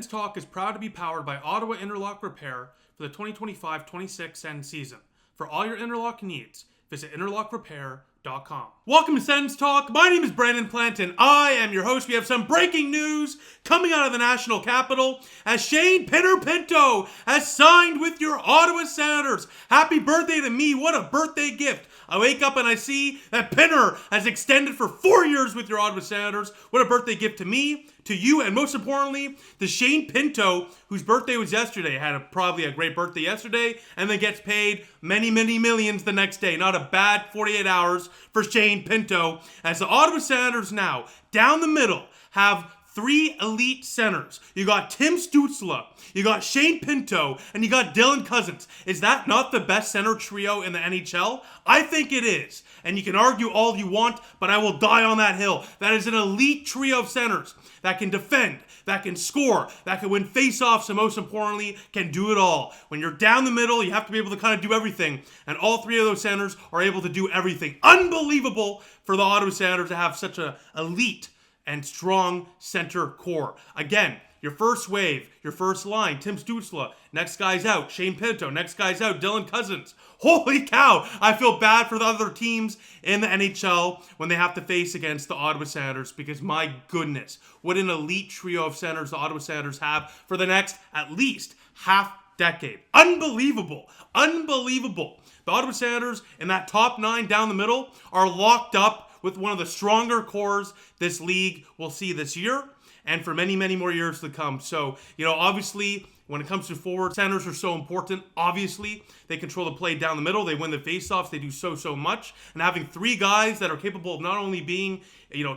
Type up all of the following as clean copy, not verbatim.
Sens Talk is proud to be powered by Ottawa Interlock Repair for the 2025-26 Sens season. For all your interlock needs, visit interlockrepair.com. Welcome to Sens Talk. My name is Brandon Plant and I am your host. We have some breaking news coming out of the national capital as Shane Pinto has signed with your Ottawa Senators. Happy birthday to me. What a birthday gift. I wake up and I see that Pinner has extended for 4 years with your Ottawa Senators. What a birthday gift to me, to you, and most importantly, to Shane Pinto, whose birthday was yesterday. Had probably a great birthday yesterday, and then gets paid many, many millions the next day. Not a bad 48 hours for Shane Pinto, as the Ottawa Senators now, down the middle, have three elite centers. You got Tim Stützle, you got Shane Pinto, and you got Dylan Cozens. Is that not the best center trio in the NHL? I think it is. And you can argue all you want, but I will die on that hill. That is an elite trio of centers that can defend, that can score, that can win face-offs, and most importantly, can do it all. When you're down the middle, you have to be able to kind of do everything. And all three of those centers are able to do everything. Unbelievable for the Ottawa Senators to have such an elite and strong center core. Again, your first wave, your first line, Tim Stützle. Next guy's out, Shane Pinto. Next guy's out, Dylan Cozens. Holy cow! I feel bad for the other teams in the NHL when they have to face against the Ottawa Senators, because my goodness, what an elite trio of centers the Ottawa Senators have for the next at least half decade. Unbelievable. Unbelievable. The Ottawa Senators in that top nine down the middle are locked up with one of the stronger cores this league will see this year and for many, many more years to come. So, obviously, when it comes to forward, centers are so important. Obviously, they control the play down the middle. They win the faceoffs. They do so much. And having three guys that are capable of not only being,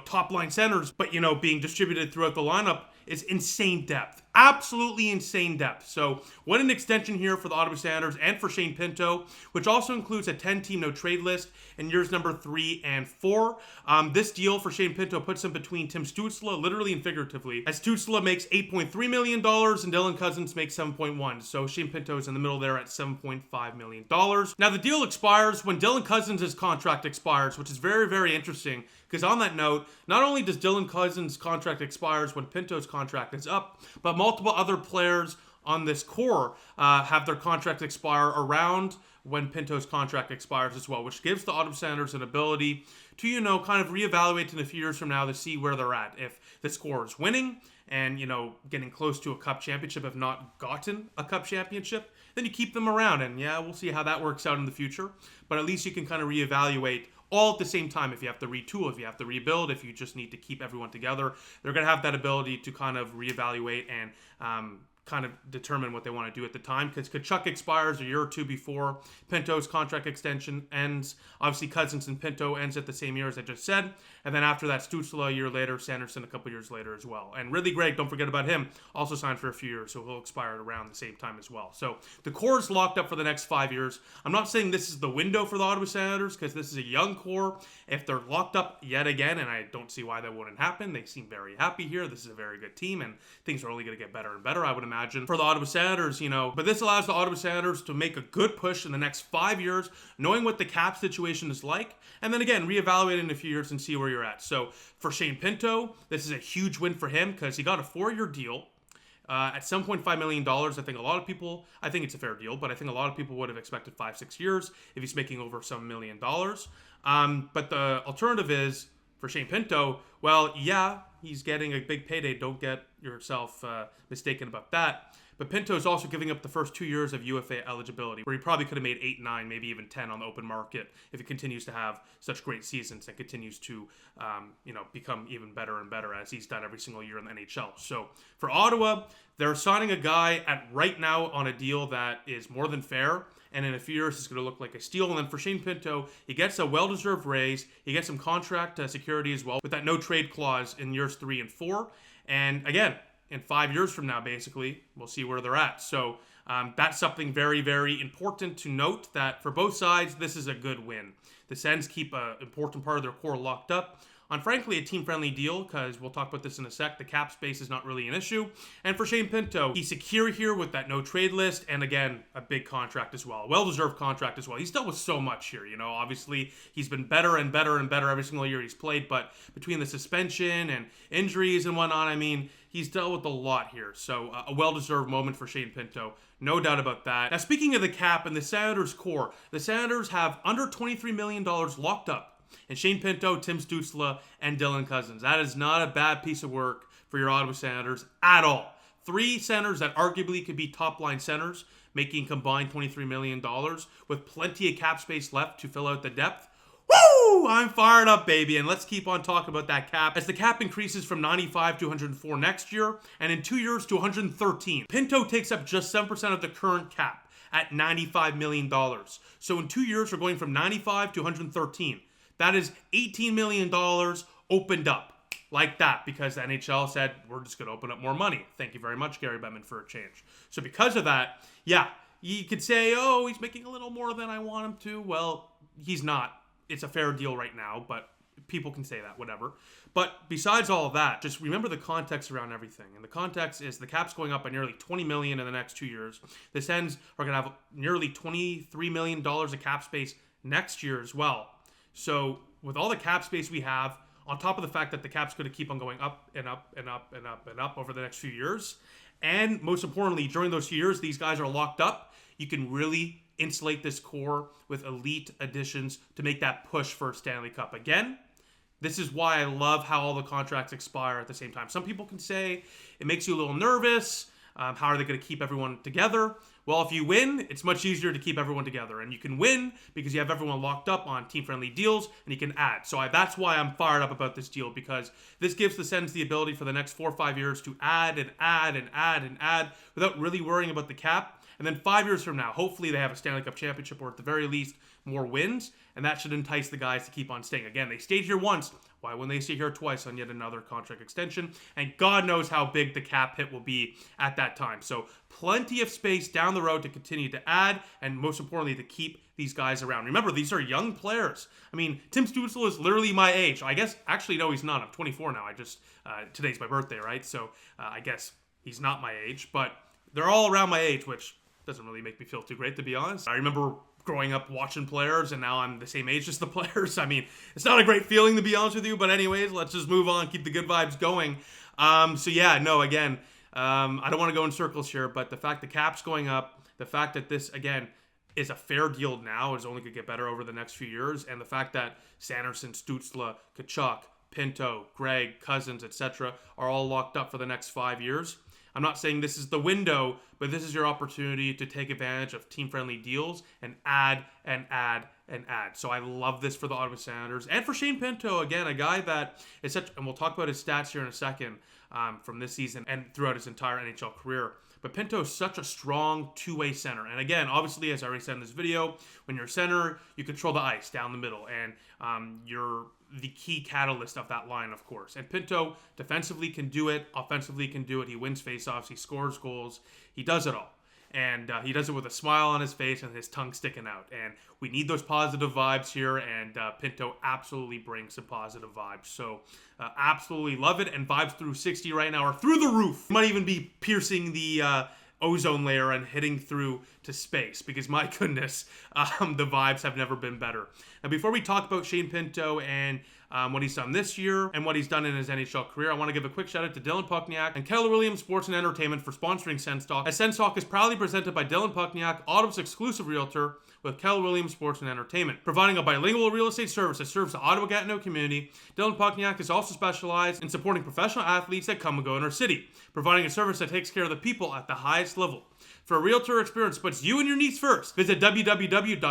top-line centers, but, being distributed throughout the lineup is insane depth. Absolutely insane depth. So what an extension here for the Ottawa Senators and for Shane Pinto, which also includes a 10-team no-trade list in years number 3 and 4. This deal for Shane Pinto puts him between Tim Stützle, literally and figuratively, as Stützle makes $8.3 million and Dylan Cozens makes $7.1. So Shane Pinto is in the middle there at $7.5 million. Now the deal expires when Dylan Cozens' contract expires, which is very, very interesting. Because on that note, not only does Dylan Cozens' contract expires when Pinto's contract is up, but multiple other players on this core have their contract expire around when Pinto's contract expires as well, which gives the Ottawa Senators an ability to, kind of reevaluate in a few years from now to see where they're at. If this core is winning and, getting close to a cup championship, have not gotten a cup championship, then you keep them around. And yeah, we'll see how that works out in the future. But at least you can kind of reevaluate all at the same time. If you have to retool, if you have to rebuild, if you just need to keep everyone together, they're going to have that ability to kind of reevaluate and kind of determine what they want to do at the time, because Tkachuk expires a year or two before Pinto's contract extension ends. Obviously, Cozens and Pinto ends at the same year as I just said. And then after that, Stützle a year later, Sanderson a couple years later as well. And Ridley Gregg, don't forget about him, also signed for a few years, so he'll expire around the same time as well. So the core is locked up for the next 5 years. I'm not saying this is the window for the Ottawa Senators, because this is a young core. If they're locked up yet again, and I don't see why that wouldn't happen, they seem very happy here. This is a very good team, and things are only going to get better and better, I would imagine, for the Ottawa Senators, But this allows the Ottawa Senators to make a good push in the next 5 years, knowing what the cap situation is like, and then again, reevaluate in a few years and see where you're at. So for Shane Pinto, this is a huge win for him because he got a 4-year deal at $7.5 million. I think it's a fair deal, but I think a lot of people would have expected 5-6 years if he's making over some $1 million. But the alternative is, for Shane Pinto, well, yeah, he's getting a big payday. Don't get yourself mistaken about that. But Pinto is also giving up the first 2 years of UFA eligibility, where he probably could have made 8, 9, maybe even 10 on the open market if he continues to have such great seasons and continues to, become even better and better as he's done every single year in the NHL. So for Ottawa, they're signing a guy at right now on a deal that is more than fair, and in a few years it's going to look like a steal. And then for Shane Pinto, he gets a well-deserved raise. He gets some contract security as well with that no-trade clause in years 3 and 4. And again, in 5 years from now, basically, we'll see where they're at. So that's something very, very important to note, that for both sides, this is a good win. The Sens keep an important part of their core locked up on, frankly, a team-friendly deal, because we'll talk about this in a sec. The cap space is not really an issue. And for Shane Pinto, he's secure here with that no-trade list, and again, a big contract as well. Well-deserved contract as well. He's dealt with so much here, Obviously, he's been better and better and better every single year he's played, but between the suspension and injuries and whatnot, he's dealt with a lot here. So a well-deserved moment for Shane Pinto. No doubt about that. Now, speaking of the cap and the Senators' core, the Senators have under $23 million locked up. And Shane Pinto, Tim Stützle, and Dylan Cousins. That is not a bad piece of work for your Ottawa Senators at all. 3 centers that arguably could be top-line centers, making combined $23 million, with plenty of cap space left to fill out the depth. Woo! I'm fired up, baby, and let's keep on talking about that cap. As the cap increases from 95 to 104 next year, and in 2 years to 113. Pinto takes up just 7% of the current cap at $95 million. So in 2 years, we're going from 95 to 113. That is $18 million opened up like that, because the NHL said, we're just going to open up more money. Thank you very much, Gary Bettman, for a change. So because of that, yeah, you could say, oh, he's making a little more than I want him to. Well, he's not. It's a fair deal right now, but people can say that, whatever. But besides all of that, just remember the context around everything. And the context is the cap's going up by nearly $20 million in the next 2 years. The Sens are going to have nearly $23 million of cap space next year as well. So with all the cap space we have, on top of the fact that the cap's going to keep on going up and up and up and up and up over the next few years, and most importantly, during those years, these guys are locked up, you can really insulate this core with elite additions to make that push for a Stanley Cup. Again, this is why I love how all the contracts expire at the same time. Some people can say it makes you a little nervous. How are they going to keep everyone together? Well, if you win, it's much easier to keep everyone together. And you can win because you have everyone locked up on team-friendly deals, and you can add. So that's why I'm fired up about this deal, because this gives the Sens the ability for the next 4 or 5 years to add and add and add and add without really worrying about the cap. And then 5 years from now, hopefully they have a Stanley Cup championship, or at the very least, more wins. And that should entice the guys to keep on staying. Again, they stayed here once. Why wouldn't they stay here twice on yet another contract extension? And God knows how big the cap hit will be at that time. So plenty of space down the road to continue to add, and most importantly, to keep these guys around. Remember, these are young players. I mean, Tim Stützle is literally my age. I guess, actually, no, he's not. I'm 24 now. Today's my birthday, right? So I guess he's not my age, but they're all around my age, which doesn't really make me feel too great, to be honest. I remember growing up watching players, and now I'm the same age as the players. I mean, it's not a great feeling, to be honest with you, but anyways, let's just move on, keep the good vibes going. So yeah, no, again, I don't want to go in circles here, but the fact the cap's going up, the fact that this, again, is a fair deal now, is only going to get better over the next few years, and the fact that Sanderson, Stützle, Tkachuk, Pinto, Gregg, Cousins, etc. are all locked up for the next 5 years. I'm not saying this is the window, but this is your opportunity to take advantage of team-friendly deals and add and add and add. So I love this for the Ottawa Senators. And for Shane Pinto, again, a guy that is such, and we'll talk about his stats here in a second, from this season and throughout his entire NHL career. But Pinto is such a strong two-way center. And again, obviously, as I already said in this video, when you're a center, you control the ice down the middle. And you're the key catalyst of that line, of course. And Pinto defensively can do it, offensively can do it. He wins faceoffs, he scores goals, he does it all. And he does it with a smile on his face and his tongue sticking out. And we need those positive vibes here, and Pinto absolutely brings some positive vibes. So absolutely love it, and vibes through 60 right now are through the roof. Might even be piercing the ozone layer and hitting through to space, because my goodness, the vibes have never been better. Now, before we talk about Shane Pinto and what he's done this year and what he's done in his NHL career, I want to give a quick shout out to Dylan Puckniak and Keller Williams Sports and Entertainment for sponsoring Sens Talk, as Sens Talk is proudly presented by Dylan Puckniak, Ottawa's exclusive realtor with Keller Williams Sports and Entertainment. Providing a bilingual real estate service that serves the Ottawa-Gatineau community, Dylan Puckniak is also specialized in supporting professional athletes that come and go in our city, providing a service that takes care of the people at the highest level. For a realtor experience that puts you and your needs first, visit www.dpre.ca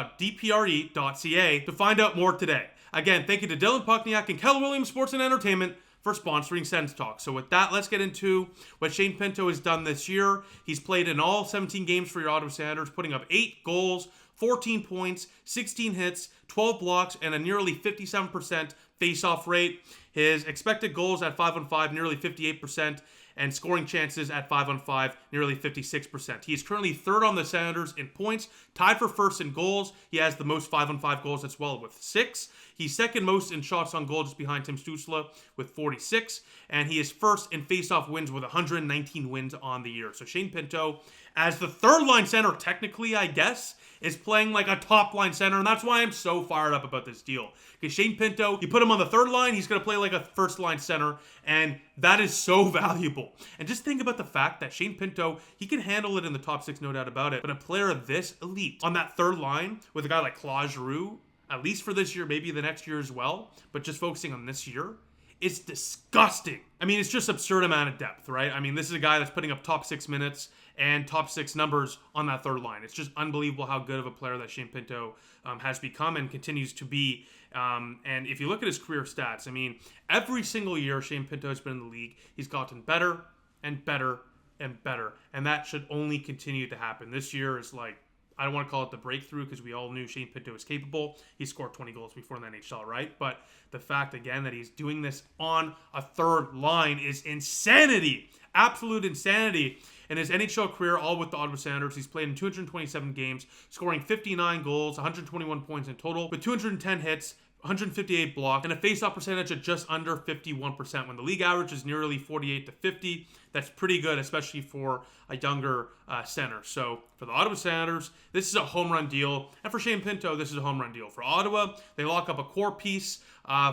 to find out more today. Again, thank you to Dylan Puckniak and Keller Williams Sports and Entertainment for sponsoring Sens Talk. So with that, let's get into what Shane Pinto has done this year. He's played in all 17 games for your Ottawa Senators, putting up 8 goals, 14 points, 16 hits, 12 blocks, and a nearly 57% face-off rate. His expected goals at 5-on-5, nearly 58%, and scoring chances at 5-on-5, nearly 56%. He is currently third on the Senators in points, tied for first in goals. He has the most 5-on-5 goals as well with 6. He's second most in shots on goal, just behind Tim Stützle with 46. And he is first in face-off wins with 119 wins on the year. So Shane Pinto, as the third-line center, technically, I guess, is playing like a top-line center, and that's why I'm so fired up about this deal. Because Shane Pinto, you put him on the third line, he's going to play like a first-line center, and That is so valuable. And just think about the fact that Shane Pinto, he can handle it in the top 6, no doubt about it. But a player this elite on that third line with a guy like Claude Giroux, at least for this year, maybe the next year as well, but just focusing on this year, it's disgusting. I mean, it's just absurd amount of depth, right? I mean, this is a guy that's putting up top 6 minutes and top 6 numbers on that third line. It's just unbelievable how good of a player that Shane Pinto has become and continues to be. And if you look at his career stats, I mean, every single year Shane Pinto has been in the league, he's gotten better and better and better. And that should only continue to happen. This year is like, I don't want to call it the breakthrough because we all knew Shane Pinto was capable. He scored 20 goals before in the NHL, right? But the fact, again, that he's doing this on a third line is insanity. Absolute insanity. In his NHL career, all with the Ottawa Senators, he's played in 227 games, scoring 59 goals, 121 points in total, with 210 hits, 158 blocks, and a face-off percentage of just under 51%. When the league average is nearly 48 to 50, that's pretty good, especially for a younger center. So for the Ottawa Senators, this is a home run deal. And for Shane Pinto, this is a home run deal. For Ottawa, they lock up a core piece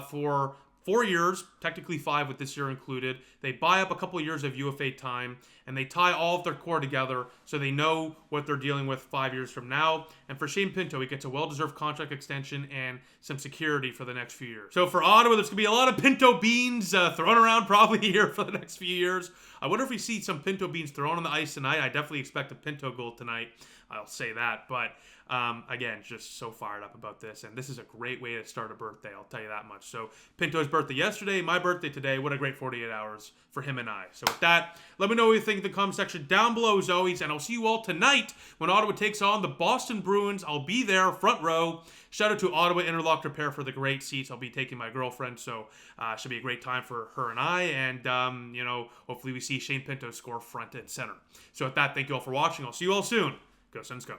for 4 years, technically 5 with this year included. They buy up a couple of years of UFA time, and they tie all of their core together so they know what they're dealing with 5 years from now. And for Shane Pinto, he gets a well-deserved contract extension and some security for the next few years. So for Ottawa, there's going to be a lot of Pinto beans thrown around probably here for the next few years. I wonder if we see some Pinto beans thrown on the ice tonight. I definitely expect a Pinto goal tonight. I'll say that. But again, just so fired up about this. And this is a great way to start a birthday, I'll tell you that much. So Pinto's birthday yesterday, my birthday today. What a great 48 hours for him and I. So with that, let me know what you think in the comment section down below as always. And I'll see you all tonight when Ottawa takes on the Boston Bruins. I'll be there, front row. Shout out to Ottawa Interlock Repair for the great seats. I'll be taking my girlfriend, so should be a great time for her and I. And, hopefully we see Shane Pinto score front and center. So with that, thank you all for watching. I'll see you all soon. Go Sens, go.